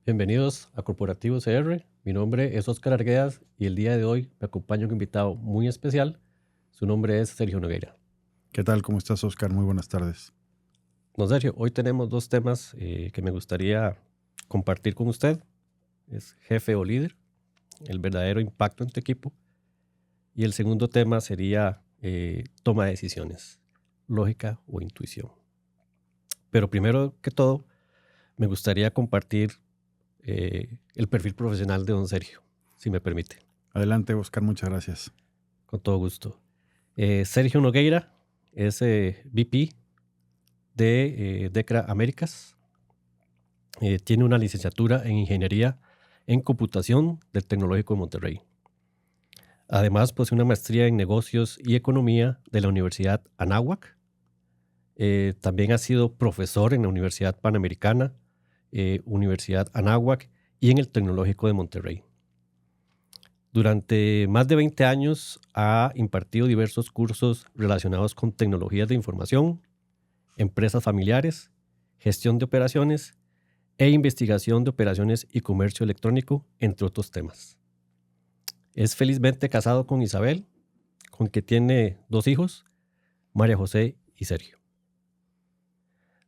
Bienvenidos a Corporativo CR. Mi nombre es Oscar Arguedas y el día de hoy me acompaña un invitado muy especial. Su nombre es Sergio Nogueira. ¿Qué tal? ¿Cómo estás, Oscar? Muy buenas tardes. Don Sergio, hoy tenemos dos temas que me gustaría compartir con usted. Es jefe o líder, el verdadero impacto en tu equipo. Y el segundo tema sería toma de decisiones, lógica o intuición. Pero primero que todo, me gustaría compartir el perfil profesional de don Sergio, si me permite. Adelante, Oscar, muchas gracias. Con todo gusto. Sergio Nogueira es VP de DECRA Américas. Tiene una licenciatura en Ingeniería en Computación del Tecnológico de Monterrey. Además, posee una maestría en Negocios y Economía de la Universidad Anáhuac. También ha sido profesor en la Universidad Panamericana, Universidad Anáhuac y en el Tecnológico de Monterrey. Durante más de 20 años ha impartido diversos cursos relacionados con tecnologías de información, empresas familiares, gestión de operaciones e investigación de operaciones y comercio electrónico, entre otros temas. Es felizmente casado con Isabel, con quien tiene 2 hijos, María José y Sergio.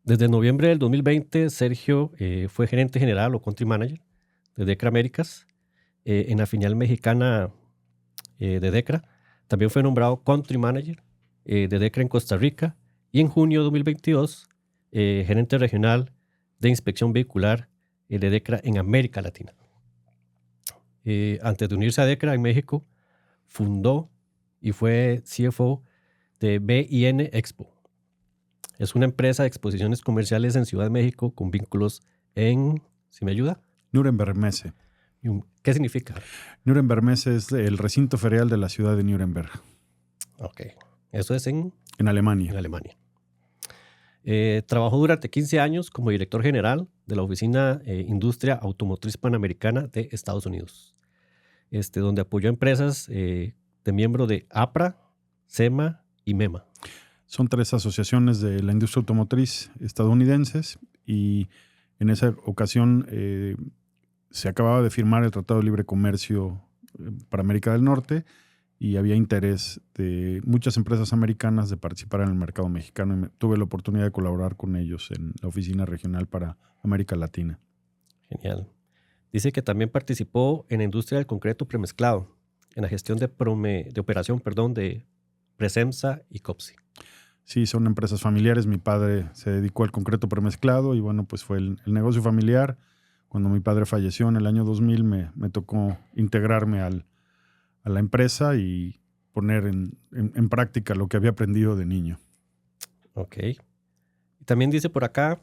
Desde noviembre del 2020, Sergio fue gerente general o country manager de DECRA Américas en la filial mexicana de DECRA. También fue nombrado country manager de DECRA en Costa Rica y en junio de 2022 gerente regional de inspección vehicular de DECRA en América Latina. Antes de unirse a DECRA en México, fundó y fue CFO de BIN Expo. Es una empresa de exposiciones comerciales en Ciudad de México con vínculos en, ¿si me ayuda? Nuremberg Messe. ¿Qué significa? Nuremberg Messe es el recinto ferial de la ciudad de Nuremberg. Ok, eso es en Alemania. Trabajó durante 15 años como director general de la Oficina Industria Automotriz Panamericana de Estados Unidos, donde apoyó empresas de miembro de APRA, SEMA y MEMA. Son 3 asociaciones de la industria automotriz estadounidenses y en esa ocasión se acababa de firmar el Tratado de Libre Comercio para América del Norte y había interés de muchas empresas americanas de participar en el mercado mexicano y tuve la oportunidad de colaborar con ellos en la oficina regional para América Latina. Genial. Dice que también participó en la industria del concreto premezclado, en la gestión de operación de Presemsa y Copsi. Sí, son empresas familiares. Mi padre se dedicó al concreto premezclado y bueno, pues fue el negocio familiar. Cuando mi padre falleció en el año 2000 me tocó integrarme a la empresa y poner en práctica lo que había aprendido de niño. Ok. También dice por acá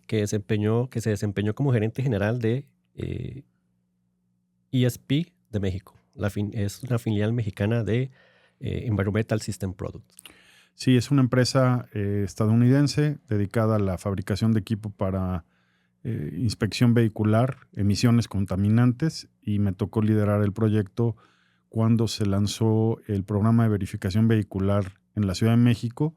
que se desempeñó como gerente general de ESP de México. Es una filial mexicana de Environmental System Products. Sí, es una empresa estadounidense dedicada a la fabricación de equipo para inspección vehicular, emisiones contaminantes, y me tocó liderar el proyecto cuando se lanzó el programa de verificación vehicular en la Ciudad de México,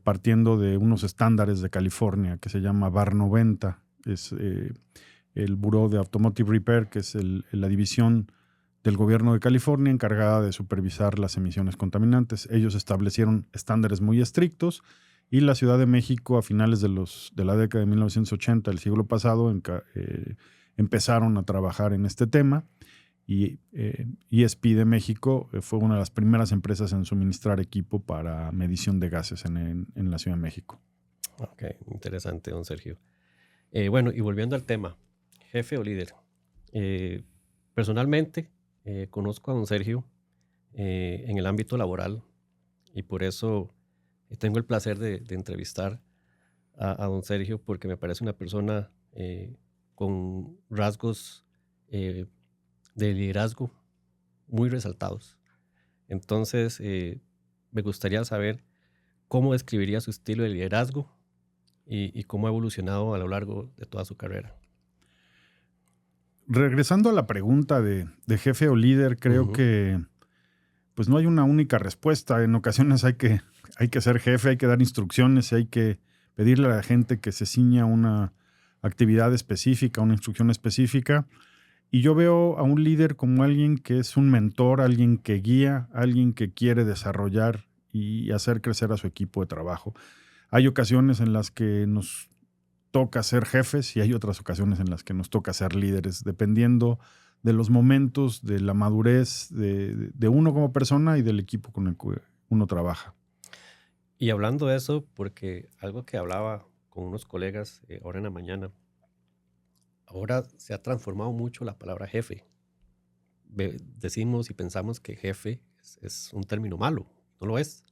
partiendo de unos estándares de California que se llama BAR 90. Es el Bureau de Automotive Repair, que es la división del gobierno de California encargada de supervisar las emisiones contaminantes. Ellos establecieron estándares muy estrictos y la Ciudad de México a finales de la década de 1980, del siglo pasado, empezaron a trabajar en este tema y ESP de México fue una de las primeras empresas en suministrar equipo para medición de gases en la Ciudad de México. Ok, interesante, don Sergio. Bueno, y volviendo al tema, jefe o líder. Personalmente, conozco a don Sergio en el ámbito laboral y por eso tengo el placer de entrevistar a don Sergio porque me parece una persona con rasgos de liderazgo muy resaltados. Entonces, me gustaría saber cómo describiría su estilo de liderazgo y cómo ha evolucionado a lo largo de toda su carrera. Regresando a la pregunta de jefe o líder, creo que pues no hay una única respuesta. En ocasiones hay que ser jefe, hay que dar instrucciones, hay que pedirle a la gente que se ciña una actividad específica, una instrucción específica. Y yo veo a un líder como alguien que es un mentor, alguien que guía, alguien que quiere desarrollar y hacer crecer a su equipo de trabajo. Hay ocasiones en las que nos toca ser jefes y hay otras ocasiones en las que nos toca ser líderes, dependiendo de los momentos, de la madurez de uno como persona y del equipo con el que uno trabaja. Y hablando de eso, porque algo que hablaba con unos colegas ahora en la mañana, ahora se ha transformado mucho la palabra jefe. Decimos y pensamos que jefe es un término malo, no lo es.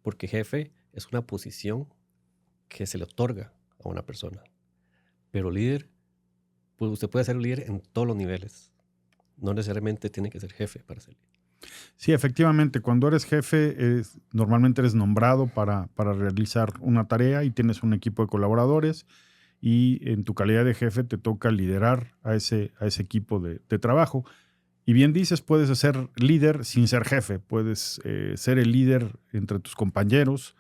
Porque jefe es una posición que se le otorga a una persona. Pero líder, pues usted puede ser líder en todos los niveles. No necesariamente tiene que ser jefe para ser líder. Sí, efectivamente, cuando eres jefe, normalmente eres nombrado para realizar una tarea y tienes un equipo de colaboradores y en tu calidad de jefe te toca liderar a ese equipo de trabajo. Y bien dices, puedes ser líder sin ser jefe, puedes ser el líder entre tus compañeros,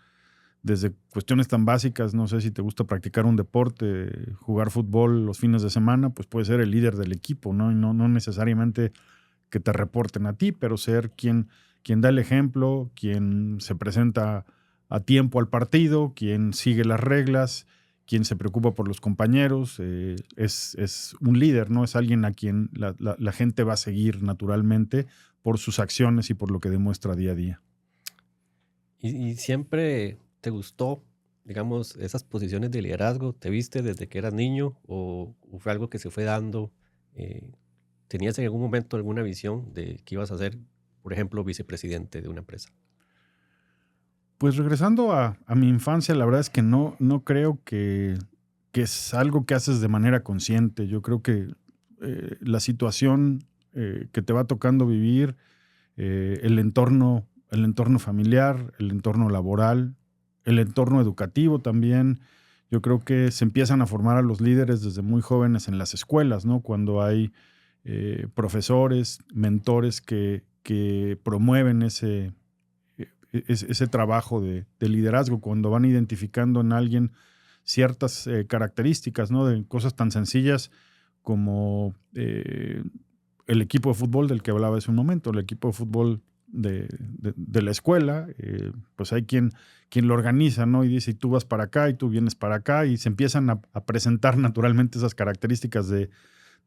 desde cuestiones tan básicas, no sé si te gusta practicar un deporte, jugar fútbol los fines de semana, pues puedes ser el líder del equipo, ¿no? Y no necesariamente que te reporten a ti, pero ser quien da el ejemplo, quien se presenta a tiempo al partido, quien sigue las reglas, quien se preocupa por los compañeros, es un líder, ¿no? Es alguien a quien la gente va a seguir naturalmente por sus acciones y por lo que demuestra día a día. Y siempre te gustó, digamos, esas posiciones de liderazgo? ¿Te viste desde que eras niño o fue algo que se fue dando? ¿Tenías en algún momento alguna visión de que ibas a ser, por ejemplo, vicepresidente de una empresa? Pues regresando a mi infancia, la verdad es que no creo que es algo que haces de manera consciente. Yo creo que la situación que te va tocando vivir, el entorno familiar, el entorno laboral, el entorno educativo también. Yo creo que se empiezan a formar a los líderes desde muy jóvenes en las escuelas, ¿no? Cuando hay profesores, mentores que promueven ese trabajo de liderazgo, cuando van identificando en alguien ciertas características, ¿no? De cosas tan sencillas como el equipo de fútbol del que hablaba hace un momento, el equipo de fútbol de la escuela, pues hay quien lo organiza, ¿no? Y dice, y tú vas para acá y tú vienes para acá, y se empiezan a presentar naturalmente esas características de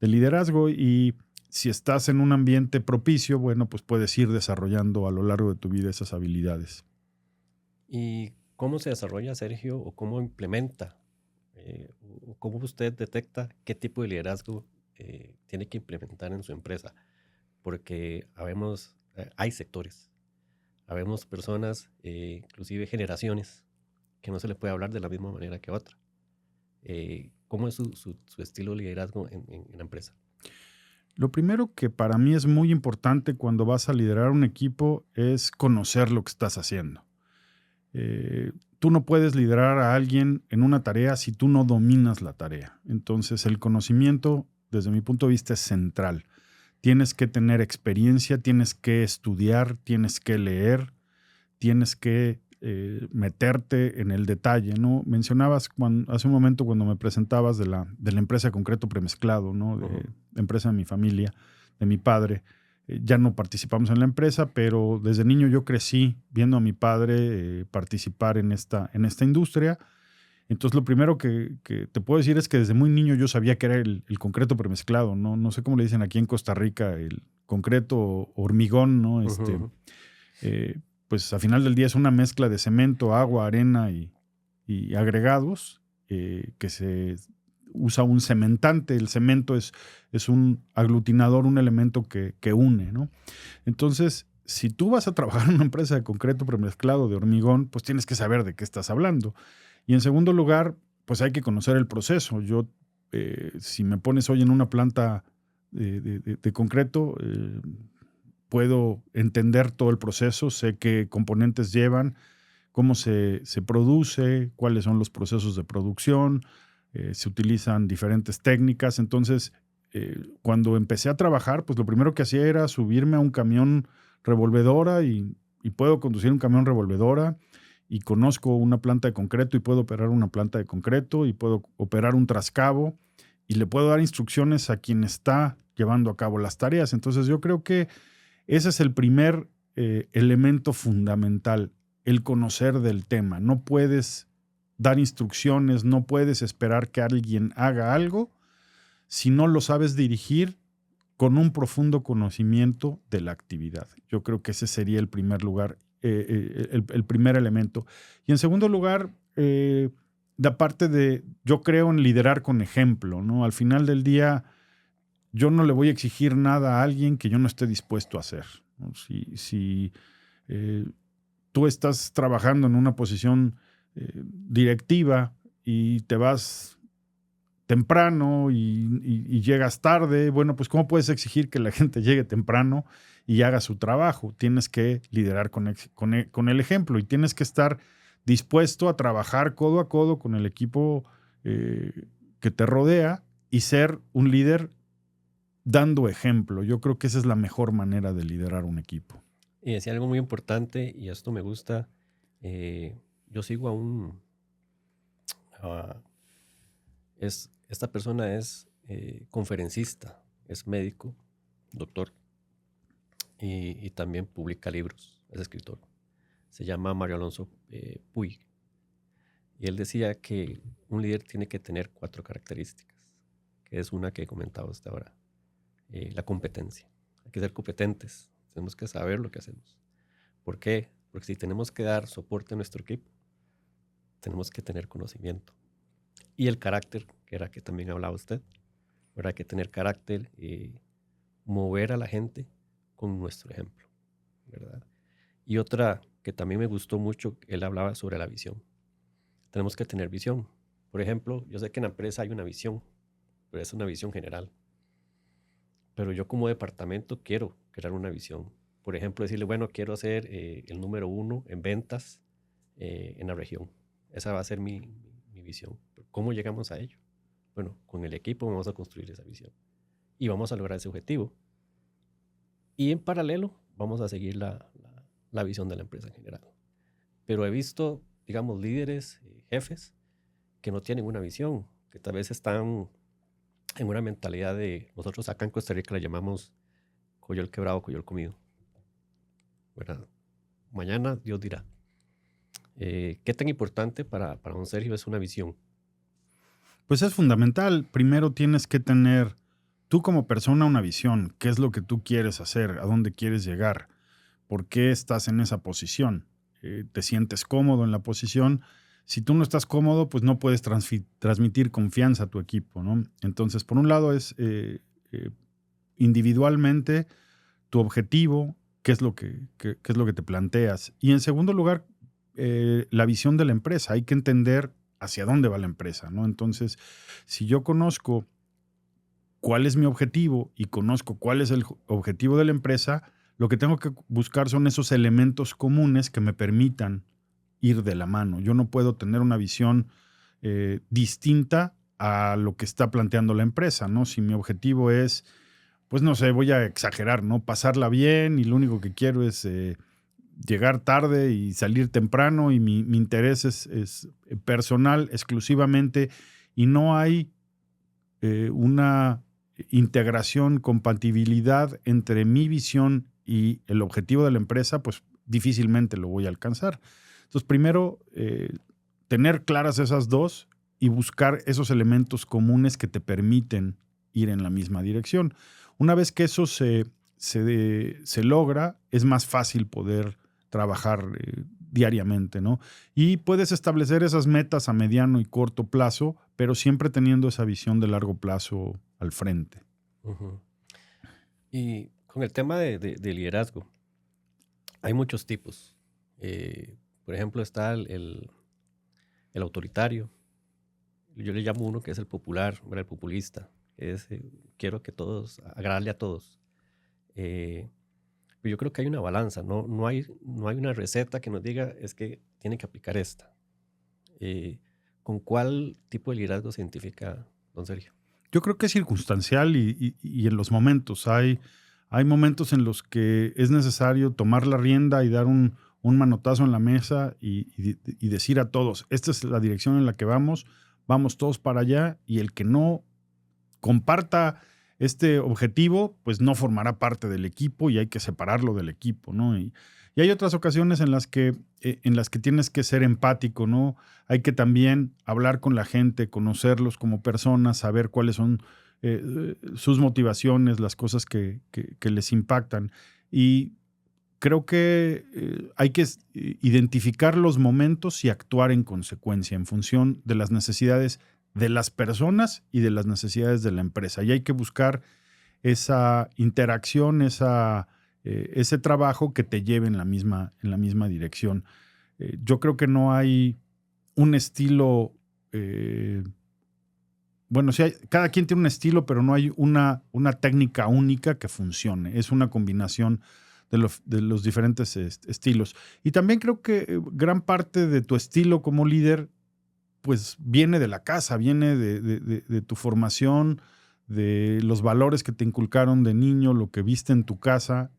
liderazgo. Y si estás en un ambiente propicio, bueno, pues puedes ir desarrollando a lo largo de tu vida esas habilidades. ¿Y cómo se desarrolla, Sergio, o cómo implementa, o cómo usted detecta qué tipo de liderazgo tiene que implementar en su empresa? Porque hay sectores, habemos personas, inclusive generaciones, que no se les puede hablar de la misma manera que otra. ¿Cómo es su estilo de liderazgo en la empresa? Lo primero que para mí es muy importante cuando vas a liderar un equipo es conocer lo que estás haciendo. Tú no puedes liderar a alguien en una tarea si tú no dominas la tarea. Entonces, el conocimiento, desde mi punto de vista, es central. Tienes que tener experiencia, tienes que estudiar, tienes que leer, tienes que meterte en el detalle, ¿no? Mencionabas hace un momento cuando me presentabas de la empresa Concreto Premezclado, ¿no? De empresa de mi familia, de mi padre. Ya no participamos en la empresa, pero desde niño yo crecí viendo a mi padre participar en esta industria. Entonces, lo primero que te puedo decir es que desde muy niño yo sabía que era el concreto premezclado, ¿no? No sé cómo le dicen aquí en Costa Rica, el concreto o hormigón, ¿no? Pues a final del día es una mezcla de cemento, agua, arena y agregados que se usa un cementante. El cemento es un aglutinador, un elemento que une, ¿no? Entonces, si tú vas a trabajar en una empresa de concreto premezclado de hormigón, pues tienes que saber de qué estás hablando. Y en segundo lugar, pues hay que conocer el proceso. Yo, si me pones hoy en una planta de concreto, puedo entender todo el proceso, sé qué componentes llevan, cómo se produce, cuáles son los procesos de producción, se utilizan diferentes técnicas. Entonces, cuando empecé a trabajar, pues lo primero que hacía era subirme a un camión revolvedora y puedo conducir un camión revolvedora y conozco una planta de concreto y puedo operar una planta de concreto y puedo operar un trascabo y le puedo dar instrucciones a quien está llevando a cabo las tareas. Entonces yo creo que ese es el primer elemento fundamental, el conocer del tema. No puedes dar instrucciones, no puedes esperar que alguien haga algo si no lo sabes dirigir con un profundo conocimiento de la actividad. Yo creo que ese sería el primer lugar, el primer elemento. Y en segundo lugar, de parte de, yo creo en liderar con ejemplo, ¿no? Al final del día, yo no le voy a exigir nada a alguien que yo no esté dispuesto a hacer, ¿no? Si tú estás trabajando en una posición directiva y te vas temprano y llegas tarde, bueno, pues ¿cómo puedes exigir que la gente llegue temprano y haga su trabajo? Tienes que liderar con el ejemplo y tienes que estar dispuesto a trabajar codo a codo con el equipo que te rodea y ser un líder dando ejemplo. Yo creo que esa es la mejor manera de liderar un equipo. Y decía algo muy importante, y esto me gusta. Yo sigo esta persona es conferencista, es médico, doctor, y también publica libros, es escritor. Se llama Mario Alonso Puig. Y él decía que un líder tiene que tener 4 características, que es una que he comentado hasta ahora. La competencia. Hay que ser competentes. Tenemos que saber lo que hacemos. ¿Por qué? Porque si tenemos que dar soporte a nuestro equipo, tenemos que tener conocimiento. Y el carácter, que era que también hablaba usted, ¿verdad? Hay que tener carácter y mover a la gente con nuestro ejemplo, ¿verdad? Y otra que también me gustó mucho, él hablaba sobre la visión. Tenemos que tener visión. Por ejemplo, yo sé que en la empresa hay una visión, pero es una visión general. Pero yo como departamento quiero crear una visión. Por ejemplo, decirle, bueno, quiero ser el número 1 en ventas en la región. Esa va a ser mi visión. ¿Cómo llegamos a ello? Bueno, con el equipo vamos a construir esa visión. Y vamos a lograr ese objetivo. Y en paralelo vamos a seguir la visión de la empresa en general. Pero he visto, digamos, líderes, jefes, que no tienen una visión, que tal vez están en una mentalidad de, nosotros acá en Costa Rica la llamamos coyol quebrado, coyol comido. ¿Verdad? Mañana Dios dirá. ¿Qué tan importante para don Sergio es una visión? Pues es fundamental. Primero tienes que tener tú como persona una visión. ¿Qué es lo que tú quieres hacer? ¿A dónde quieres llegar? ¿Por qué estás en esa posición? ¿Te sientes cómodo en la posición? Si tú no estás cómodo, pues no puedes transmitir confianza a tu equipo, ¿no? Entonces, por un lado es individualmente tu objetivo, qué es lo que te planteas. Y en segundo lugar, la visión de la empresa. Hay que entender hacia dónde va la empresa, ¿no? Entonces, si yo conozco cuál es mi objetivo y conozco cuál es el objetivo de la empresa, lo que tengo que buscar son esos elementos comunes que me permitan ir de la mano. Yo no puedo tener una visión distinta a lo que está planteando la empresa, ¿no? Si mi objetivo es, pues no sé, voy a exagerar, ¿no? Pasarla bien y lo único que quiero es llegar tarde y salir temprano y mi interés es personal exclusivamente y no hay una integración, compatibilidad entre mi visión y el objetivo de la empresa, pues difícilmente lo voy a alcanzar. Entonces, primero, tener claras esas dos y buscar esos elementos comunes que te permiten ir en la misma dirección. Una vez que eso se logra, es más fácil poder trabajar diariamente, ¿no? Y puedes establecer esas metas a mediano y corto plazo, pero siempre teniendo esa visión de largo plazo al frente. Uh-huh. Y con el tema de liderazgo, hay muchos tipos. Por ejemplo, está el autoritario. Yo le llamo uno que es el popular, el populista. Es, quiero que todos, agradarle a todos. Pero yo creo que hay una balanza, no hay una receta que nos diga es que tiene que aplicar esta. ¿Con cuál tipo de liderazgo se identifica don Sergio? Yo creo que es circunstancial y en los momentos. Hay momentos en los que es necesario tomar la rienda y dar un un manotazo en la mesa y decir a todos, esta es la dirección en la que vamos todos para allá, y el que no comparta este objetivo, pues no formará parte del equipo y hay que separarlo del equipo, ¿no? Y hay otras ocasiones en las que tienes que ser empático, ¿no? Hay que también hablar con la gente, conocerlos como personas, saber cuáles son sus motivaciones, las cosas que les impactan. Y creo que hay que identificar los momentos y actuar en consecuencia, en función de las necesidades de las personas y de las necesidades de la empresa. Y hay que buscar esa interacción, ese trabajo que te lleve en la misma dirección. Yo creo que no hay un estilo, cada quien tiene un estilo, pero no hay una técnica única que funcione. Es una combinación de los diferentes estilos. Y también creo que gran parte de tu estilo como líder pues viene de la casa, viene de tu formación, de los valores que te inculcaron de niño, lo que viste en tu casa,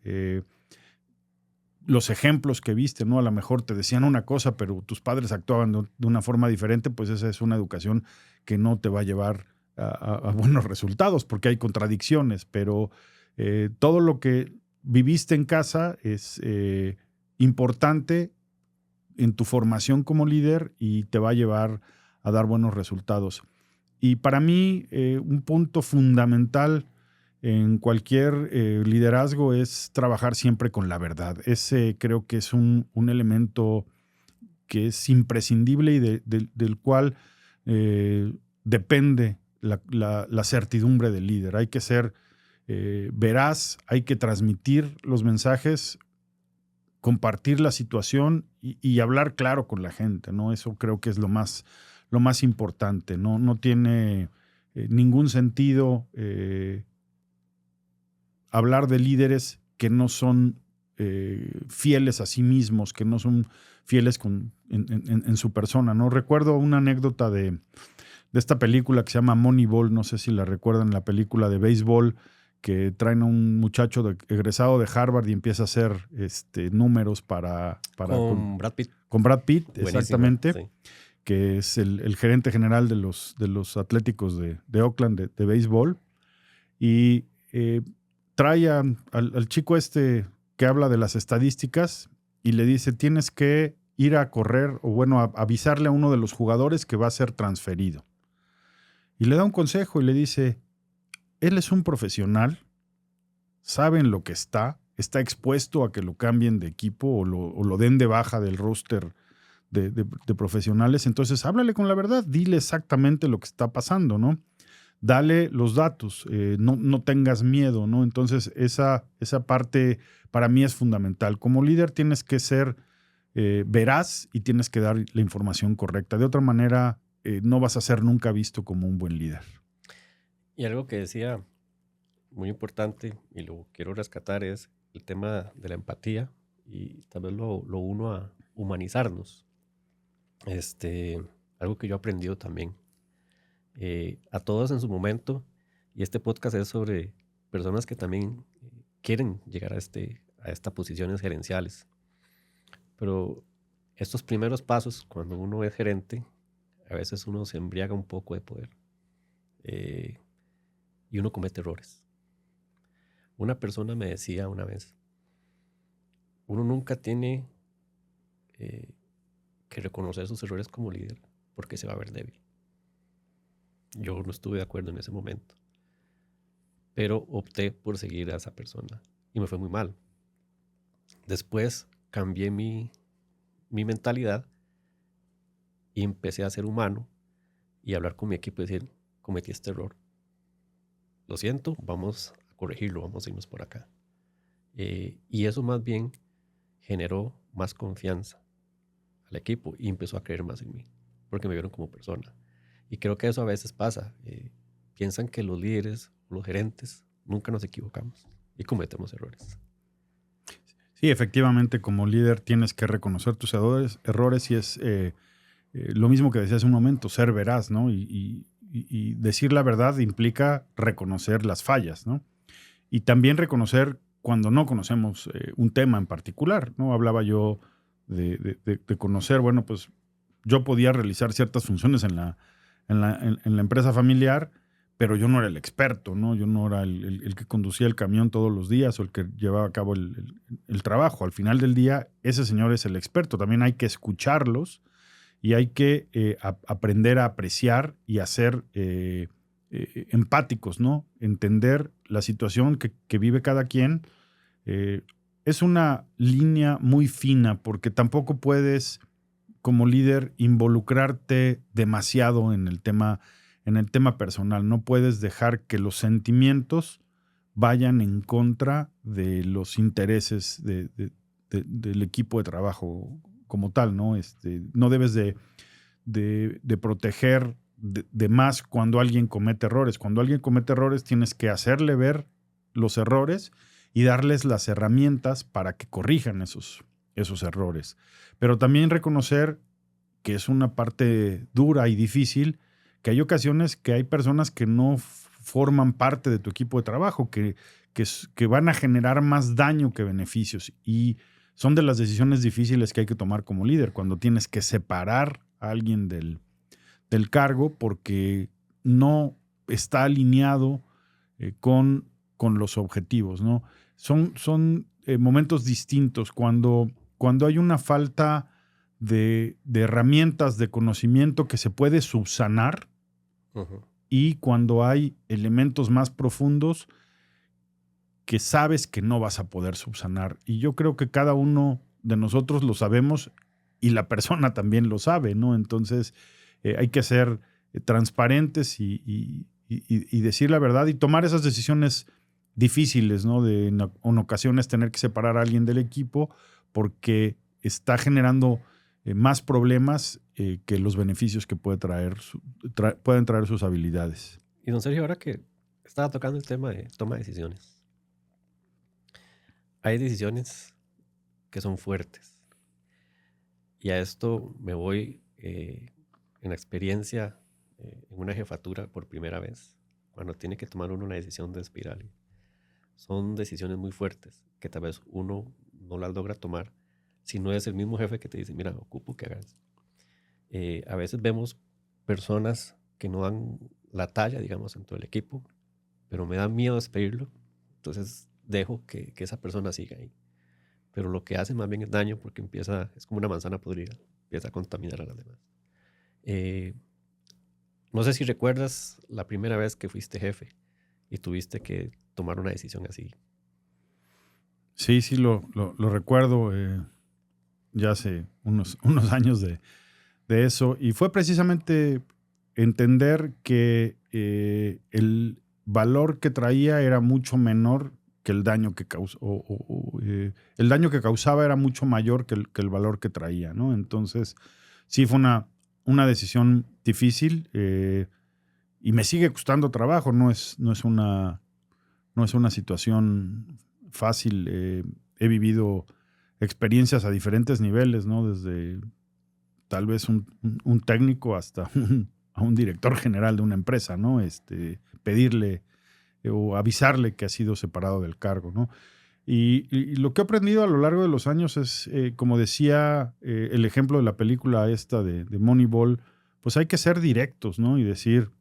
los ejemplos que viste, ¿no? A lo mejor te decían una cosa, pero tus padres actuaban de una forma diferente, pues esa es una educación que no te va a llevar a buenos resultados, porque hay contradicciones, pero todo lo que viviste en casa es importante en tu formación como líder y te va a llevar a dar buenos resultados. Y para mí, un punto fundamental en cualquier liderazgo es trabajar siempre con la verdad. Ese creo que es un elemento que es imprescindible y del cual depende la certidumbre del líder. Hay que ser veraz, hay que transmitir los mensajes, compartir la situación y hablar claro con la gente, ¿no? Eso creo que es lo más importante, ¿no? No tiene ningún sentido hablar de líderes que no son fieles a sí mismos, que no son fieles en su persona, ¿no? Recuerdo una anécdota de esta película que se llama Moneyball, no sé si la recuerdan, la película de béisbol, que traen a un muchacho egresado de Harvard y empieza a hacer números con Brad Pitt. Con Brad Pitt, Buenísima, exactamente, sí. Que es el gerente general de los Atléticos de Oakland de béisbol. Y trae al chico que habla de las estadísticas y le dice, tienes que ir a correr, o bueno, a avisarle a uno de los jugadores que va a ser transferido. Y le da un consejo y le dice, él es un profesional, sabe en lo que está expuesto a que lo cambien de equipo o lo den de baja del roster de profesionales. Entonces, háblale con la verdad, dile exactamente lo que está pasando, ¿no? Dale los datos, no tengas miedo, ¿no? Entonces, esa parte para mí es fundamental. Como líder tienes que ser veraz y tienes que dar la información correcta. De otra manera, no vas a ser nunca visto como un buen líder. Y algo que decía muy importante y lo quiero rescatar es el tema de la empatía, y tal vez lo uno a humanizarnos. Algo que yo he aprendido también. A todos en su momento, y este podcast es sobre personas que también quieren llegar a estas posiciones gerenciales. Pero estos primeros pasos, cuando uno es gerente, a veces uno se embriaga un poco de poder. Y uno comete errores. Una persona me decía una vez, uno nunca tiene que reconocer sus errores como líder porque se va a ver débil. Yo no estuve de acuerdo en ese momento, pero opté por seguir a esa persona y me fue muy mal. Después cambié mi mentalidad y empecé a ser humano y hablar con mi equipo y decir, cometí este error. Lo siento, vamos a corregirlo, vamos a irnos por acá. Y eso más bien generó más confianza al equipo y empezó a creer más en mí, porque me vieron como persona. Y creo que eso a veces pasa. Piensan que los líderes, los gerentes, nunca nos equivocamos y cometemos errores. Sí, efectivamente, como líder tienes que reconocer tus errores y es lo mismo que decía hace un momento, ser veraz, ¿no? Y decir la verdad implica reconocer las fallas, ¿no? Y también reconocer cuando no conocemos un tema en particular, ¿no? Hablaba yo de conocer, bueno, pues yo podía realizar ciertas funciones en la empresa familiar, pero yo no era el experto, ¿no? Yo no era el que conducía el camión todos los días o el que llevaba a cabo el trabajo. Al final del día, ese señor es el experto. También hay que escucharlos y hay que aprender a apreciar y a ser empáticos, ¿no? Entender la situación que vive cada quien. Es una línea muy fina porque tampoco puedes, como líder, involucrarte demasiado en el tema personal. No puedes dejar que los sentimientos vayan en contra de los intereses del equipo de trabajo como tal, ¿no? No debes de proteger de más cuando alguien comete errores. Cuando alguien comete errores, tienes que hacerle ver los errores y darles las herramientas para que corrijan esos errores. Pero también reconocer que es una parte dura y difícil, que hay ocasiones que hay personas que no forman parte de tu equipo de trabajo, que van a generar más daño que beneficios. Y son de las decisiones difíciles que hay que tomar como líder, cuando tienes que separar a alguien del cargo porque no está alineado con los objetivos, ¿no? Son momentos distintos cuando hay una falta de herramientas de conocimiento que se puede subsanar y cuando hay elementos más profundos que sabes que no vas a poder subsanar. Y yo creo que cada uno de nosotros lo sabemos y la persona también lo sabe, ¿no? Entonces hay que ser transparentes y decir la verdad y tomar esas decisiones difíciles, ¿no? De en ocasiones tener que separar a alguien del equipo porque está generando más problemas que los beneficios que pueden traer sus habilidades. Y don Sergio, ahora que estaba tocando el tema de toma de decisiones, hay decisiones que son fuertes. Y a esto me voy en la experiencia en una jefatura por primera vez, cuando tiene que tomar uno una decisión de espiral. Son decisiones muy fuertes que tal vez uno no las logra tomar si no es el mismo jefe que te dice, mira, ocupo que hagas. A veces vemos personas que no dan la talla, digamos, en todo el equipo, pero me da miedo despedirlo, entonces dejo que esa persona siga ahí. Pero lo que hace más bien es daño porque es como una manzana podrida, empieza a contaminar a las demás. No sé si recuerdas la primera vez que fuiste jefe y tuviste que tomar una decisión así. Sí, lo recuerdo. Ya hace unos años de eso. Y fue precisamente entender que el valor que traía era mucho menor que el daño que causó. El daño que causaba era mucho mayor que el valor que traía, ¿no? Entonces, sí fue una decisión difícil y me sigue costando trabajo. No es una situación fácil. He vivido experiencias a diferentes niveles, ¿no? Desde tal vez un técnico hasta a un director general de una empresa, ¿no? Pedirle o avisarle que ha sido separado del cargo, ¿no? Y lo que he aprendido a lo largo de los años es, como decía el ejemplo de la película esta de Moneyball, pues hay que ser directos, ¿no? Y decir,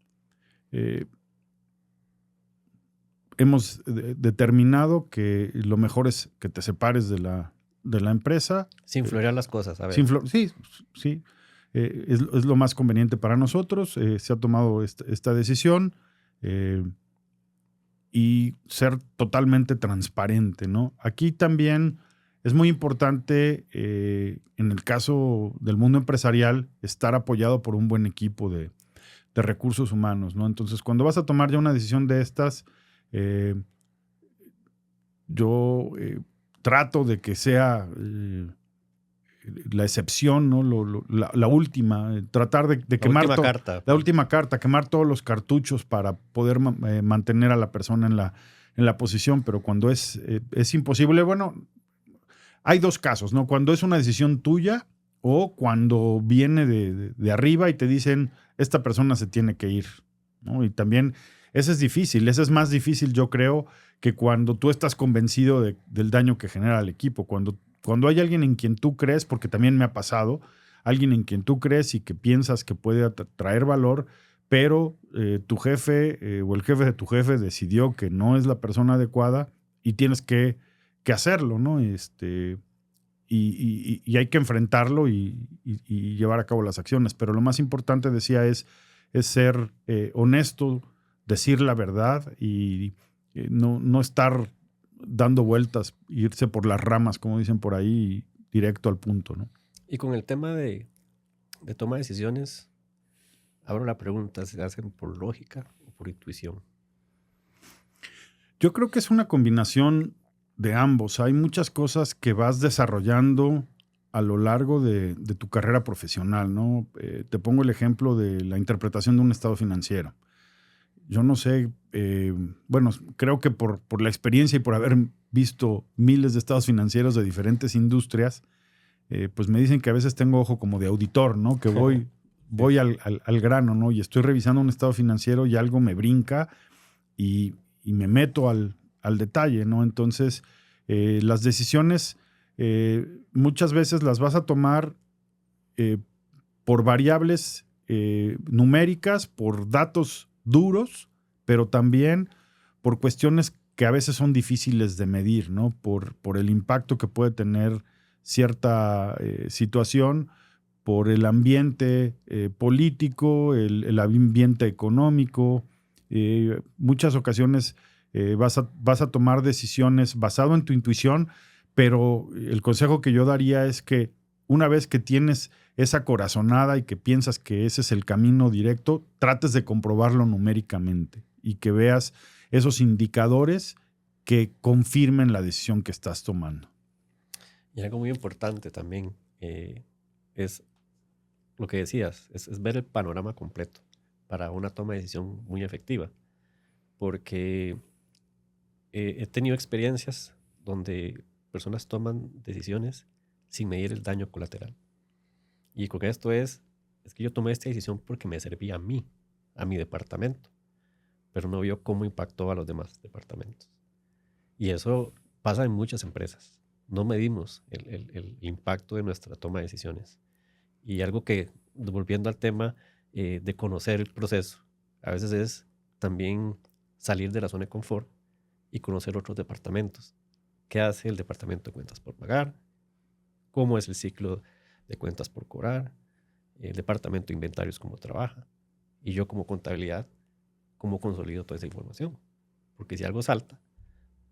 hemos determinado que lo mejor es que te separes de la empresa. Sin florear las cosas, a ver. Sí. Es lo más conveniente para nosotros. Se ha tomado esta decisión y ser totalmente transparente, ¿no? Aquí también es muy importante, en el caso del mundo empresarial, estar apoyado por un buen equipo de recursos humanos, ¿no? Entonces, cuando vas a tomar ya una decisión de estas, yo trato de que sea la excepción, ¿no? La última, tratar de quemar la última carta, quemar todos los cartuchos para poder mantener a la persona en la posición, pero cuando es imposible, bueno, hay dos casos, ¿no? Cuando es una decisión tuya o cuando viene de arriba y te dicen, esta persona se tiene que ir, ¿no? Y también ese es difícil, ese es más difícil, yo creo, que cuando tú estás convencido del daño que genera al equipo. Cuando cuando hay alguien en quien tú crees, porque también me ha pasado, alguien en quien tú crees y que piensas que puede traer valor, pero tu jefe o el jefe de tu jefe decidió que no es la persona adecuada y tienes que hacerlo, ¿no? Y hay que enfrentarlo y llevar a cabo las acciones. Pero lo más importante, decía, es ser honesto, decir la verdad y no estar dando vueltas, irse por las ramas, como dicen por ahí, directo al punto, ¿no? Y con el tema de toma de decisiones, abro la pregunta, ¿se hacen por lógica o por intuición? Yo creo que es una combinación de ambos. Hay muchas cosas que vas desarrollando a lo largo de tu carrera profesional, ¿no? Te pongo el ejemplo de la interpretación de un estado financiero. Yo no sé, bueno, creo que por la experiencia y por haber visto miles de estados financieros de diferentes industrias, pues me dicen que a veces tengo ojo como de auditor, ¿no? Que voy Sí. al grano, ¿no? Y estoy revisando un estado financiero y algo me brinca y me meto al detalle, ¿no? Entonces, las decisiones muchas veces las vas a tomar eh, por variables numéricas, por datos duros, pero también por cuestiones que a veces son difíciles de medir, ¿no? Por el impacto que puede tener cierta situación, por el ambiente político, el ambiente económico. Muchas ocasiones vas a tomar decisiones basado en tu intuición, pero el consejo que yo daría es que una vez que tienes esa corazonada y que piensas que ese es el camino directo, trates de comprobarlo numéricamente y que veas esos indicadores que confirmen la decisión que estás tomando. Y algo muy importante también es lo que decías, es ver el panorama completo para una toma de decisión muy efectiva. Porque he tenido experiencias donde personas toman decisiones sin medir el daño colateral. Y con esto es que yo tomé esta decisión porque me servía a mí, a mi departamento, pero no vio cómo impactó a los demás departamentos. Y eso pasa en muchas empresas. No medimos el impacto de nuestra toma de decisiones. Y algo que, volviendo al tema de conocer el proceso, a veces es también salir de la zona de confort y conocer otros departamentos. ¿Qué hace el departamento de cuentas por pagar? ¿Cómo es el ciclo de cuentas por cobrar? El departamento de inventarios, cómo trabaja. Y yo como contabilidad, cómo consolido toda esa información. Porque si algo salta,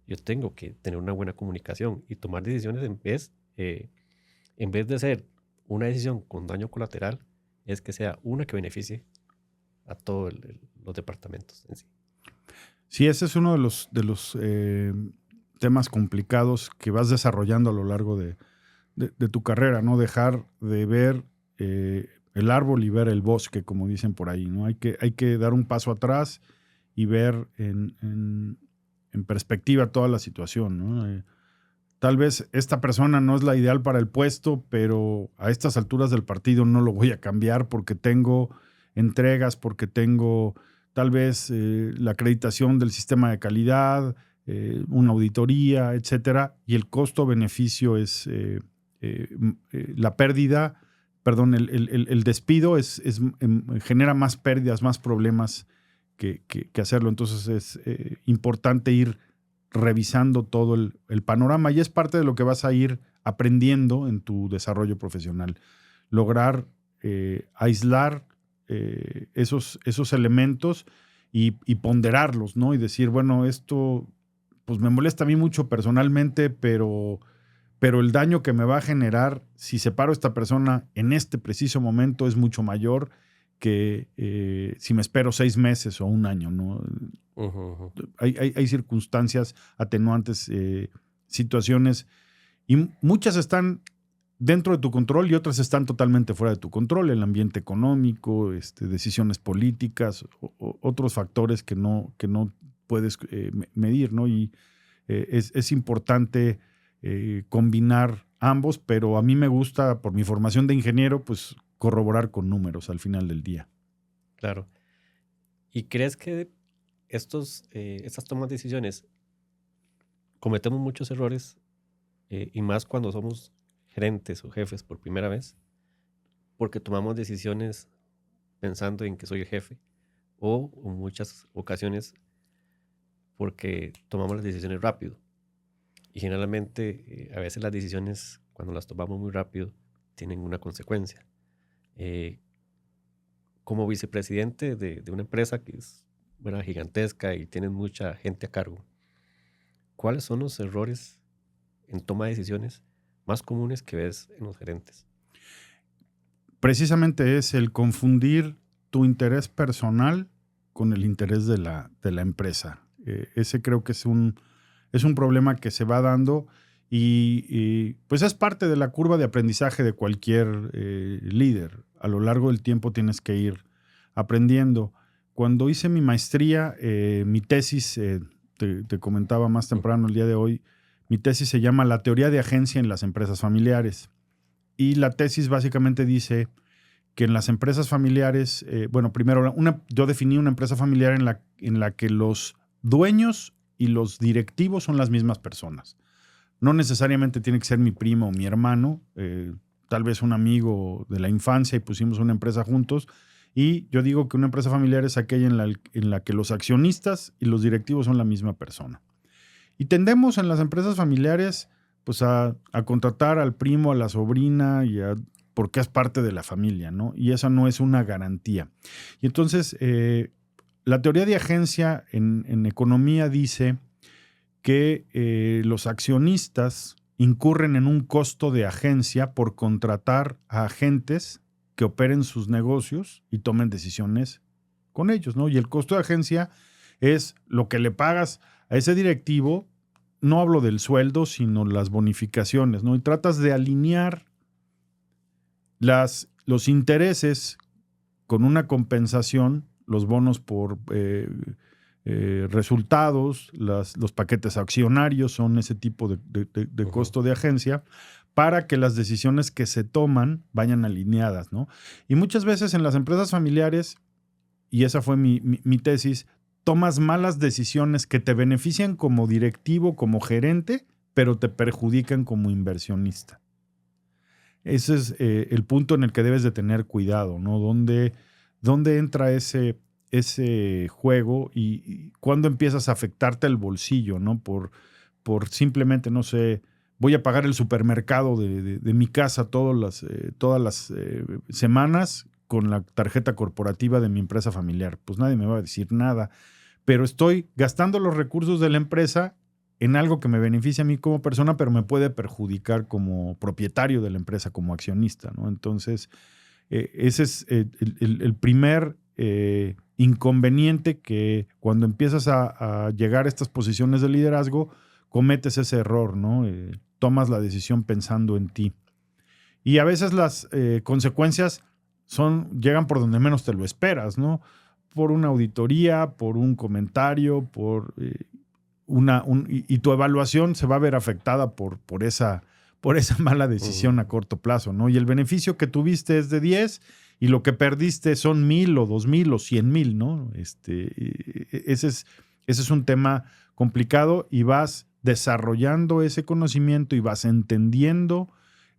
yo tengo que tener una buena comunicación y tomar decisiones en vez de ser una decisión con daño colateral, es que sea una que beneficie a todos los departamentos en sí. Sí, ese es uno de los temas complicados que vas desarrollando a lo largo de tu carrera, ¿no? Dejar de ver el árbol y ver el bosque, como dicen por ahí, ¿no? Hay que dar un paso atrás y ver en perspectiva toda la situación, ¿no? Tal vez esta persona no es la ideal para el puesto, pero a estas alturas del partido no lo voy a cambiar porque tengo entregas, porque tengo tal vez la acreditación del sistema de calidad, una auditoría, etcétera, y el costo-beneficio es la pérdida, perdón, el despido genera más pérdidas, más problemas que hacerlo. Entonces es importante ir revisando todo el panorama y es parte de lo que vas a ir aprendiendo en tu desarrollo profesional. Lograr aislar esos elementos y ponderarlos, ¿no? Y decir, bueno, esto pues me molesta a mí mucho personalmente, pero el daño que me va a generar si separo a esta persona en este preciso momento es mucho mayor que si me espero 6 meses o un año, ¿no? Hay circunstancias atenuantes, situaciones, y muchas están dentro de tu control y otras están totalmente fuera de tu control, el ambiente económico, decisiones políticas, otros factores que no puedes medir, ¿no? Y es importante combinar ambos, pero a mí me gusta, por mi formación de ingeniero, pues corroborar con números al final del día. Claro. ¿Y crees que estas tomas de decisiones cometemos muchos errores y más cuando somos gerentes o jefes por primera vez, porque tomamos decisiones pensando en que soy el jefe, o en muchas ocasiones porque tomamos las decisiones rápido. Y generalmente, a veces las decisiones, cuando las tomamos muy rápido, tienen una consecuencia. Eh, como vicepresidente de una empresa que es gigantesca y tienen mucha gente a cargo, ¿cuáles son los errores en toma de decisiones más comunes que ves en los gerentes? Precisamente es el confundir tu interés personal con el interés de la empresa. Ese creo que es un problema que se va dando y, pues es parte de la curva de aprendizaje de cualquier líder. A lo largo del tiempo tienes que ir aprendiendo. Cuando hice mi maestría, mi tesis, te comentaba más temprano el día de hoy, mi tesis se llama La teoría de agencia en las empresas familiares. Y la tesis básicamente dice que en las empresas familiares, primero yo definí una empresa familiar en la que los dueños y los directivos son las mismas personas. No necesariamente tiene que ser mi primo o mi hermano, tal vez un amigo de la infancia y pusimos una empresa juntos. Y yo digo que una empresa familiar es aquella en la que los accionistas y los directivos son la misma persona. Y tendemos en las empresas familiares pues a contratar al primo, a la sobrina porque es parte de la familia, ¿no? Y esa no es una garantía. Y entonces, la teoría de agencia en economía dice que los accionistas incurren en un costo de agencia por contratar a agentes que operen sus negocios y tomen decisiones con ellos, ¿no? Y el costo de agencia es lo que le pagas a ese directivo. No hablo del sueldo, sino las bonificaciones, ¿no? Y tratas de alinear los intereses con una compensación, los bonos por resultados, los paquetes accionarios son ese tipo de costo de agencia, para que las decisiones que se toman vayan alineadas, ¿no? Y muchas veces en las empresas familiares, y esa fue mi tesis, tomas malas decisiones que te benefician como directivo, como gerente, pero te perjudican como inversionista. Ese es el punto en el que debes de tener cuidado, ¿no? ¿Dónde entra ese juego y cuándo empiezas a afectarte el bolsillo, ¿no? Por simplemente, no sé, voy a pagar el supermercado de mi casa todas las semanas con la tarjeta corporativa de mi empresa familiar. Pues nadie me va a decir nada, pero estoy gastando los recursos de la empresa en algo que me beneficia a mí como persona, pero me puede perjudicar como propietario de la empresa, como accionista, ¿no? Entonces, ese es el primer inconveniente, que cuando empiezas a llegar a estas posiciones de liderazgo, cometes ese error, ¿no? Tomas la decisión pensando en ti. Y a veces las consecuencias llegan por donde menos te lo esperas, ¿no? Por una auditoría, por un comentario, y tu evaluación se va a ver afectada por esa mala decisión a corto plazo, ¿no? Y el beneficio que tuviste es de 10 y lo que perdiste son 1,000 o 2,000 o 100,000, ¿no? Ese es un tema complicado, y vas desarrollando ese conocimiento y vas entendiendo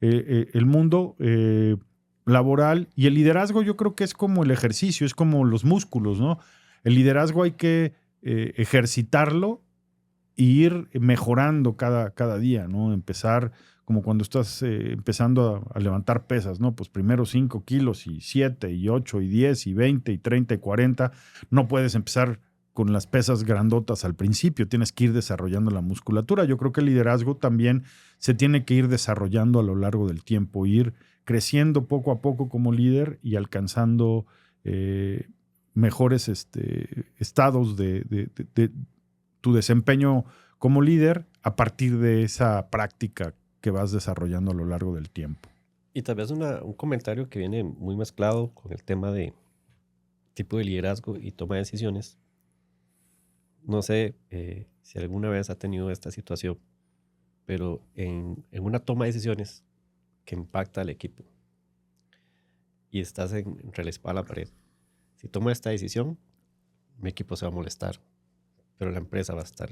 el mundo laboral. Y el liderazgo, yo creo que es como el ejercicio, es como los músculos, ¿no? El liderazgo hay que ejercitarlo e ir mejorando cada día, ¿no? Empezar como cuando estás empezando a levantar pesas, ¿no? Pues primero 5 kilos y 7 y 8 y 10 y 20 y 30 y 40. No puedes empezar con las pesas grandotas al principio, tienes que ir desarrollando la musculatura. Yo creo que el liderazgo también se tiene que ir desarrollando a lo largo del tiempo, ir creciendo poco a poco como líder y alcanzando mejores estados de tu desempeño como líder a partir de esa práctica que vas desarrollando a lo largo del tiempo. Y tal vez un comentario que viene muy mezclado con el tema de tipo de liderazgo y toma de decisiones. No sé si alguna vez ha tenido esta situación, pero en una toma de decisiones que impacta al equipo y estás entre la espada y la pared. Si tomo esta decisión, mi equipo se va a molestar, pero la empresa va a estar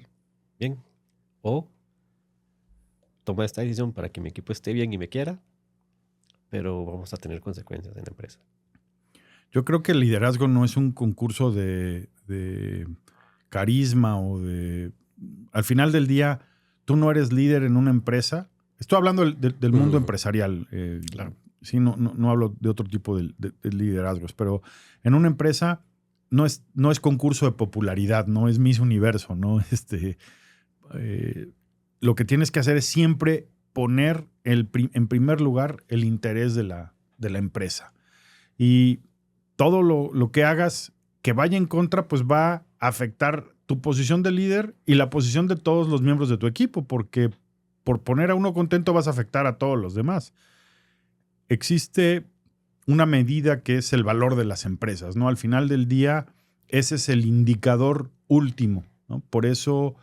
bien. O toma esta decisión para que mi equipo esté bien y me quiera, pero vamos a tener consecuencias en la empresa. Yo creo que el liderazgo no es un concurso de carisma o de... Al final del día, tú no eres líder en una empresa. Estoy hablando del mundo empresarial. Claro. Sí, no hablo de otro tipo de liderazgos, pero en una empresa no es concurso de popularidad, no es Miss Universo, ¿no? Lo que tienes que hacer es siempre poner en primer lugar el interés de la empresa. Y todo lo que hagas que vaya en contra, pues va a afectar tu posición de líder y la posición de todos los miembros de tu equipo, porque por poner a uno contento vas a afectar a todos los demás. Existe una medida que es el valor de las empresas, ¿no? Al final del día, ese es el indicador último, ¿no? Por eso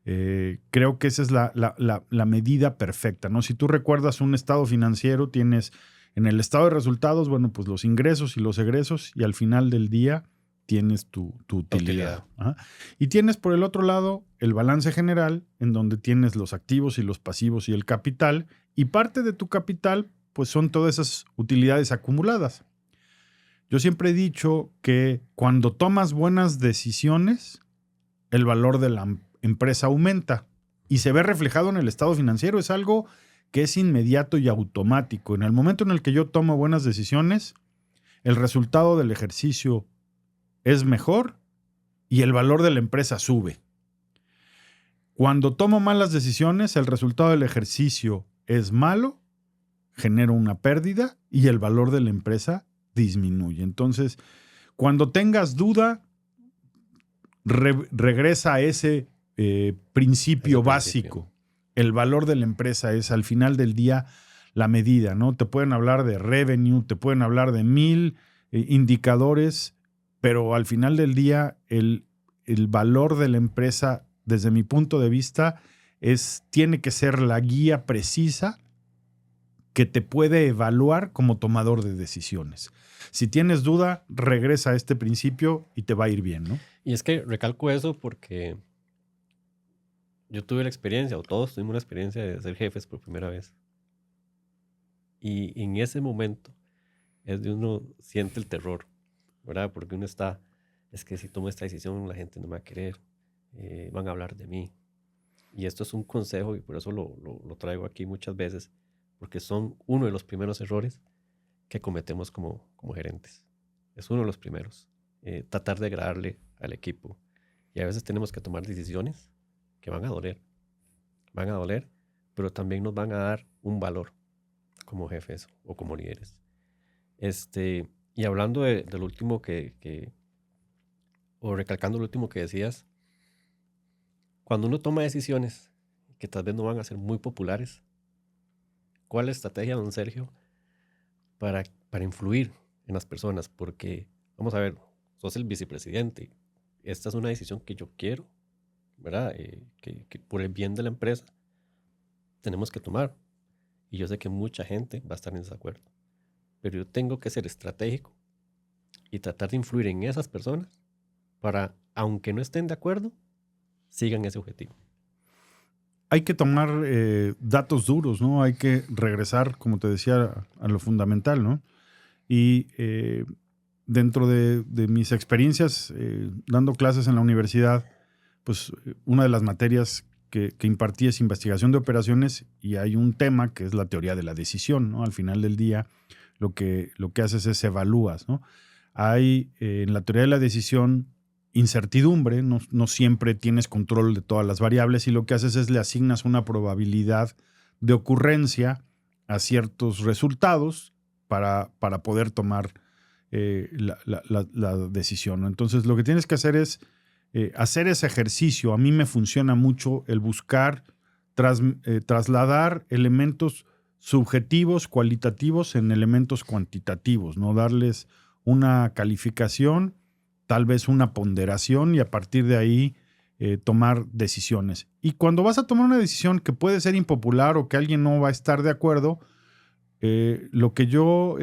creo que esa es la medida perfecta, ¿no? Si tú recuerdas un estado financiero, tienes en el estado de resultados, bueno, pues los ingresos y los egresos, y al final del día tienes tu utilidad. Y tienes por el otro lado el balance general, en donde tienes los activos y los pasivos y el capital, y parte de tu capital, pues son todas esas utilidades acumuladas. Yo siempre he dicho que cuando tomas buenas decisiones, el valor de la empresa aumenta y se ve reflejado en el estado financiero. Es algo que es inmediato y automático. En el momento en el que yo tomo buenas decisiones, el resultado del ejercicio es mejor y el valor de la empresa sube. Cuando tomo malas decisiones, el resultado del ejercicio es malo, genera una pérdida y el valor de la empresa disminuye. Entonces, cuando tengas duda, regresa a ese principio básico. El valor de la empresa es al final del día la medida, ¿no? Te pueden hablar de revenue, te pueden hablar de 1000 indicadores, pero al final del día el valor de la empresa, desde mi punto de vista, tiene que ser la guía precisa que te puede evaluar como tomador de decisiones. Si tienes duda, regresa a este principio y te va a ir bien, ¿no? Y es que recalco eso porque yo tuve la experiencia, o todos tuvimos la experiencia de ser jefes por primera vez. Y en ese momento es de uno siente el terror, ¿verdad? Porque uno es que si tomo esta decisión la gente no me va a querer, van a hablar de mí. Y esto es un consejo y por eso lo traigo aquí muchas veces, porque son uno de los primeros errores que cometemos como gerentes. Es uno de los primeros. Tratar de agradarle al equipo. Y a veces tenemos que tomar decisiones que van a doler, pero también nos van a dar un valor como jefes o como líderes. Y hablando del último o recalcando lo último que decías, cuando uno toma decisiones que tal vez no van a ser muy populares, ¿cuál es la estrategia, don Sergio, para influir en las personas? Porque, vamos a ver, sos el vicepresidente, esta es una decisión que yo quiero, ¿verdad? Que por el bien de la empresa tenemos que tomar. Y yo sé que mucha gente va a estar en desacuerdo. Pero yo tengo que ser estratégico y tratar de influir en esas personas para, aunque no estén de acuerdo, sigan ese objetivo. Hay que tomar datos duros, ¿no? Hay que regresar, como te decía, a lo fundamental, ¿no? Y dentro de mis experiencias dando clases en la universidad, pues una de las materias que impartí es investigación de operaciones y hay un tema que es la teoría de la decisión, ¿no? Al final del día lo que haces es evalúas, ¿no? Hay en la teoría de la decisión incertidumbre, no siempre tienes control de todas las variables y lo que haces es le asignas una probabilidad de ocurrencia a ciertos resultados para poder tomar la decisión, ¿no? Entonces lo que tienes que hacer es hacer ese ejercicio. A mí me funciona mucho el buscar trasladar elementos subjetivos, cualitativos en elementos cuantitativos, ¿no? Darles una calificación, tal vez una ponderación y a partir de ahí tomar decisiones. Y cuando vas a tomar una decisión que puede ser impopular o que alguien no va a estar de acuerdo, lo que yo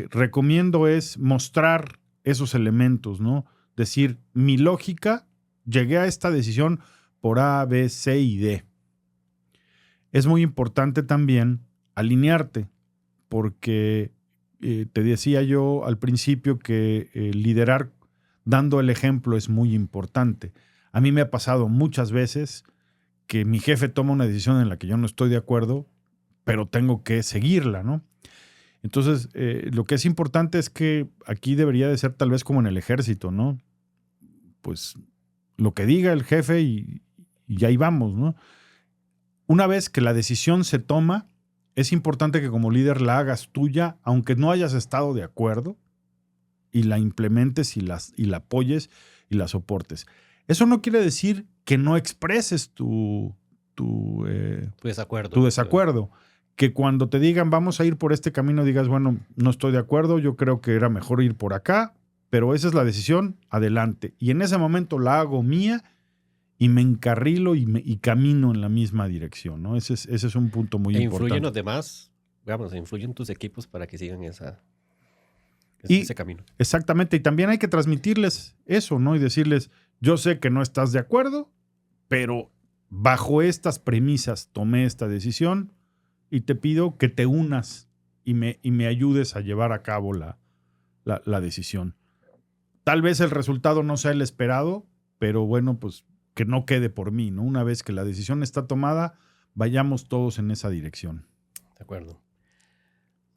recomiendo es mostrar esos elementos, ¿no? Decir, mi lógica, llegué a esta decisión por A, B, C y D. es muy importante también alinearte, porque te decía yo al principio que liderar dando el ejemplo es muy importante. A mí me ha pasado muchas veces que mi jefe toma una decisión en la que yo no estoy de acuerdo, pero tengo que seguirla, ¿no? Entonces, lo que es importante es que aquí debería de ser tal vez como en el ejército, ¿no? Pues lo que diga el jefe y ahí vamos, ¿no? Una vez que la decisión se toma, es importante que como líder la hagas tuya, aunque no hayas estado de acuerdo, y la implementes y la apoyes y la soportes. Eso no quiere decir que no expreses tu desacuerdo. Que cuando te digan vamos a ir por este camino digas, bueno, no estoy de acuerdo, yo creo que era mejor ir por acá, pero esa es la decisión, adelante. Y en ese momento la hago mía y me encarrilo y camino en la misma dirección, ¿no? Ese es un punto muy importante. Influyen los demás, digamos, influyen tus equipos para que sigan ese camino. Exactamente, y también hay que transmitirles eso, ¿no? Y decirles, yo sé que no estás de acuerdo, pero bajo estas premisas tomé esta decisión y te pido que te unas y me ayudes a llevar a cabo la decisión. Tal vez el resultado no sea el esperado, pero bueno, pues que no quede por mí, ¿no? Una vez que la decisión está tomada, vayamos todos en esa dirección. De acuerdo.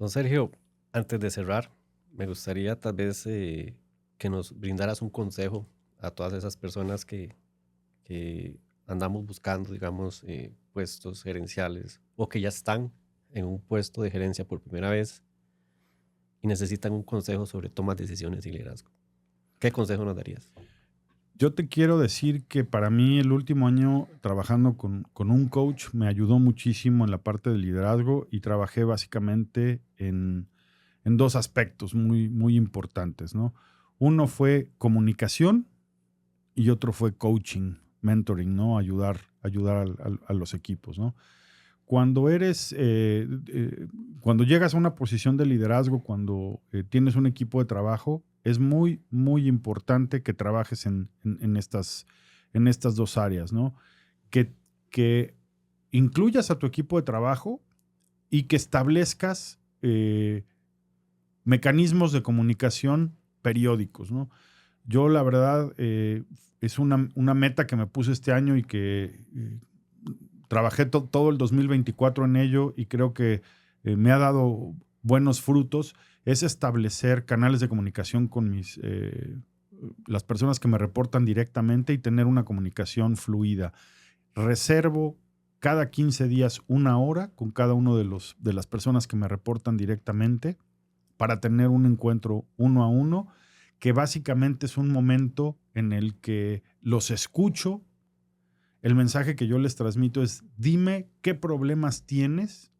Don Sergio, antes de cerrar, me gustaría tal vez que nos brindaras un consejo a todas esas personas que andamos buscando, digamos, puestos gerenciales o que ya están en un puesto de gerencia por primera vez y necesitan un consejo sobre tomas de decisiones y liderazgo. ¿Qué consejo nos darías? Yo te quiero decir que para mí el último año trabajando con un coach me ayudó muchísimo en la parte del liderazgo y trabajé básicamente en dos aspectos muy, muy importantes, ¿no? Uno fue comunicación y otro fue coaching, mentoring, ¿no? Ayudar a los equipos, ¿no? Cuando cuando llegas a una posición de liderazgo, cuando tienes un equipo de trabajo, es muy, muy importante que trabajes en estas dos áreas, ¿no? Que incluyas a tu equipo de trabajo y que establezcas mecanismos de comunicación periódicos, ¿no? Yo, la verdad, es una meta que me puse este año y que trabajé todo el 2024 en ello y creo que me ha dado buenos frutos, es establecer canales de comunicación con las personas que me reportan directamente y tener una comunicación fluida. Reservo cada 15 días una hora con cada uno de las personas que me reportan directamente para tener un encuentro uno a uno, que básicamente es un momento en el que los escucho. El mensaje que yo les transmito es, dime qué problemas tienes,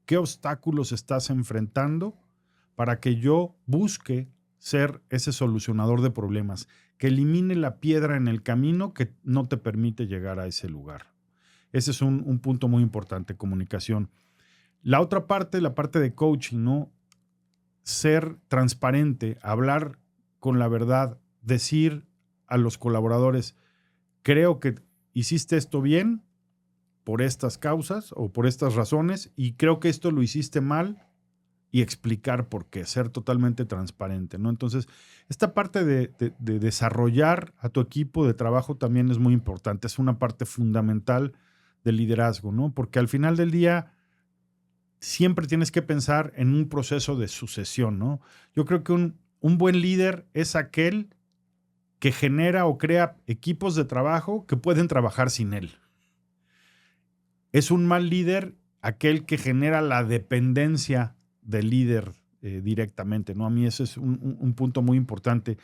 qué obstáculos estás enfrentando para que yo busque ser ese solucionador de problemas, que elimine la piedra en el camino que no te permite llegar a ese lugar. Ese es un punto muy importante, comunicación. La otra parte, la parte de coaching, ¿no? Ser transparente, hablar con la verdad, decir a los colaboradores, creo que hiciste esto bien por estas causas o por estas razones y creo que esto lo hiciste mal y explicar por qué, ser totalmente transparente, ¿no? Entonces, esta parte de desarrollar a tu equipo de trabajo también es muy importante, es una parte fundamental del liderazgo, ¿no? Porque al final del día siempre tienes que pensar en un proceso de sucesión, ¿no? Yo creo que un buen líder es aquel que genera o crea equipos de trabajo que pueden trabajar sin él. Es un mal líder aquel que genera la dependencia del líder directamente, ¿no? A mí ese es un punto muy importante.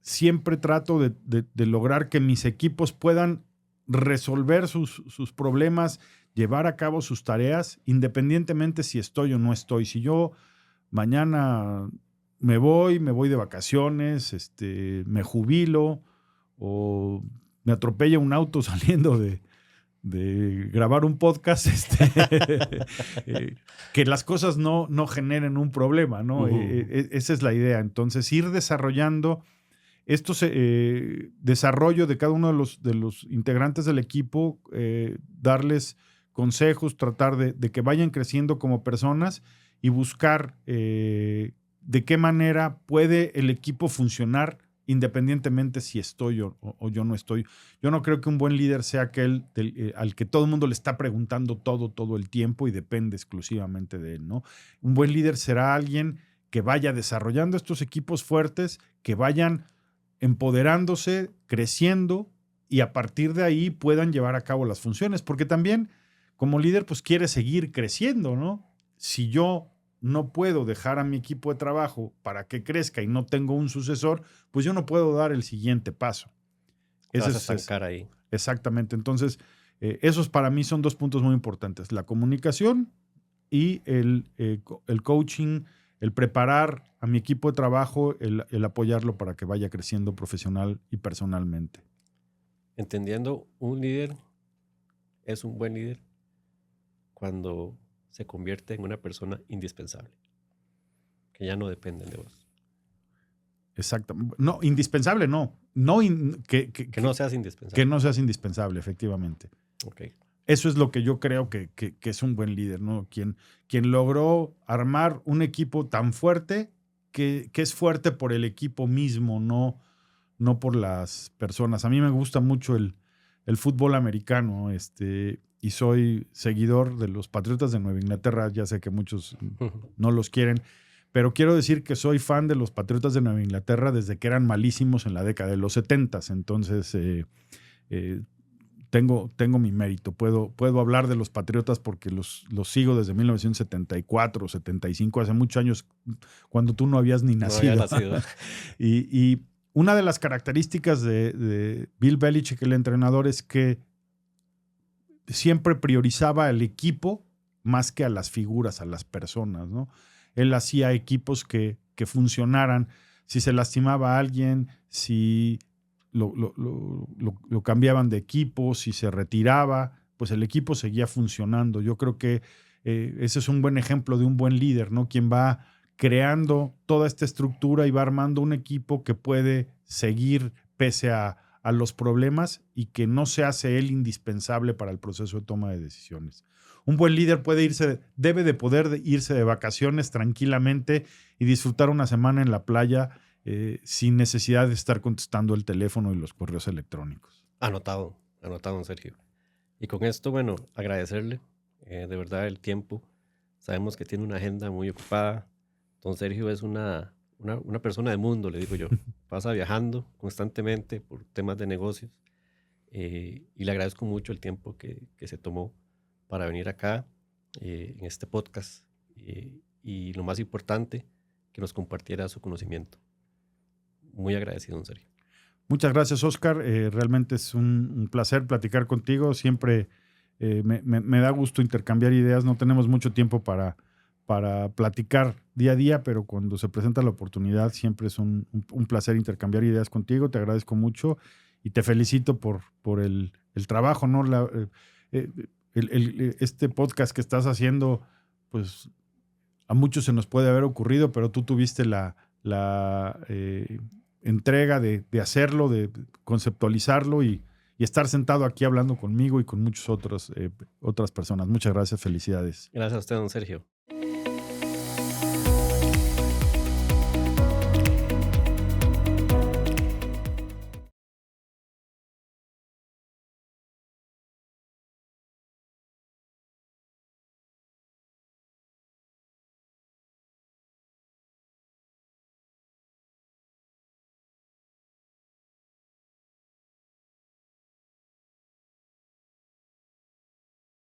Siempre trato de lograr que mis equipos puedan resolver sus problemas, llevar a cabo sus tareas, independientemente si estoy o no estoy. Si yo mañana me voy de vacaciones, me jubilo o me atropella un auto saliendo de grabar un podcast, que las cosas no generen un problema, ¿no? Esa es la idea. Entonces, ir desarrollando desarrollo de cada uno de los integrantes del equipo, darles consejos, tratar de que vayan creciendo como personas y buscar de qué manera puede el equipo funcionar independientemente si estoy o yo no estoy. Yo no creo que un buen líder sea aquel al que todo el mundo le está preguntando todo el tiempo y depende exclusivamente de él, ¿no? Un buen líder será alguien que vaya desarrollando estos equipos fuertes, que vayan empoderándose, creciendo y a partir de ahí puedan llevar a cabo las funciones, porque también como líder pues quiere seguir creciendo, ¿no? Si yo no puedo dejar a mi equipo de trabajo para que crezca y no tengo un sucesor, pues yo no puedo dar el siguiente paso. Vas a estancar ahí. Exactamente. Entonces, esos para mí son 2 puntos muy importantes. La comunicación y el coaching, el preparar a mi equipo de trabajo, el apoyarlo para que vaya creciendo profesional y personalmente. Entendiendo, un líder es un buen líder cuando se convierte en una persona indispensable, que ya no dependen de vos. Exacto. No, indispensable no. Que no seas indispensable. Que no seas indispensable, efectivamente. Okay. Eso es lo que yo creo que es un buen líder, ¿no? Quien logró armar un equipo tan fuerte que es fuerte por el equipo mismo, no por las personas. A mí me gusta mucho el fútbol americano, y soy seguidor de los Patriotas de Nueva Inglaterra. Ya sé que muchos no los quieren, pero quiero decir que soy fan de los Patriotas de Nueva Inglaterra desde que eran malísimos en la década de los 70s. Entonces, tengo mi mérito. Puedo hablar de los Patriotas porque los sigo desde 1974 o 75, hace muchos años, cuando tú no habías ni nacido. No había nacido. y una de las características de Bill Belichick, el entrenador, es que siempre priorizaba al equipo más que a las figuras, a las personas, ¿no? Él hacía equipos que funcionaran. Si se lastimaba a alguien, si lo cambiaban de equipo, si se retiraba, pues el equipo seguía funcionando. Yo creo que ese es un buen ejemplo de un buen líder, ¿no? Quien va creando toda esta estructura y va armando un equipo que puede seguir pese a los problemas y que no se hace él indispensable para el proceso de toma de decisiones. Un buen líder debe de poder irse de vacaciones tranquilamente y disfrutar una semana en la playa sin necesidad de estar contestando el teléfono y los correos electrónicos. Anotado, don Sergio. Y con esto, bueno, agradecerle de verdad el tiempo. Sabemos que tiene una agenda muy ocupada. Don Sergio es una persona de mundo, le digo yo. Pasa viajando constantemente por temas de negocios. Y le agradezco mucho el tiempo que se tomó para venir acá en este podcast. Y lo más importante, que nos compartiera su conocimiento. Muy agradecido, don Sergio. Muchas gracias, Oscar. Realmente es un placer platicar contigo. Siempre me da gusto intercambiar ideas. No tenemos mucho tiempo para platicar día a día, pero cuando se presenta la oportunidad siempre es un placer intercambiar ideas contigo. Te agradezco mucho y te felicito por el trabajo, ¿no? Este podcast que estás haciendo, pues a muchos se nos puede haber ocurrido, pero tú tuviste la entrega de hacerlo, de conceptualizarlo y estar sentado aquí hablando conmigo y con muchas otras personas. Muchas gracias, felicidades. Gracias a usted, don Sergio.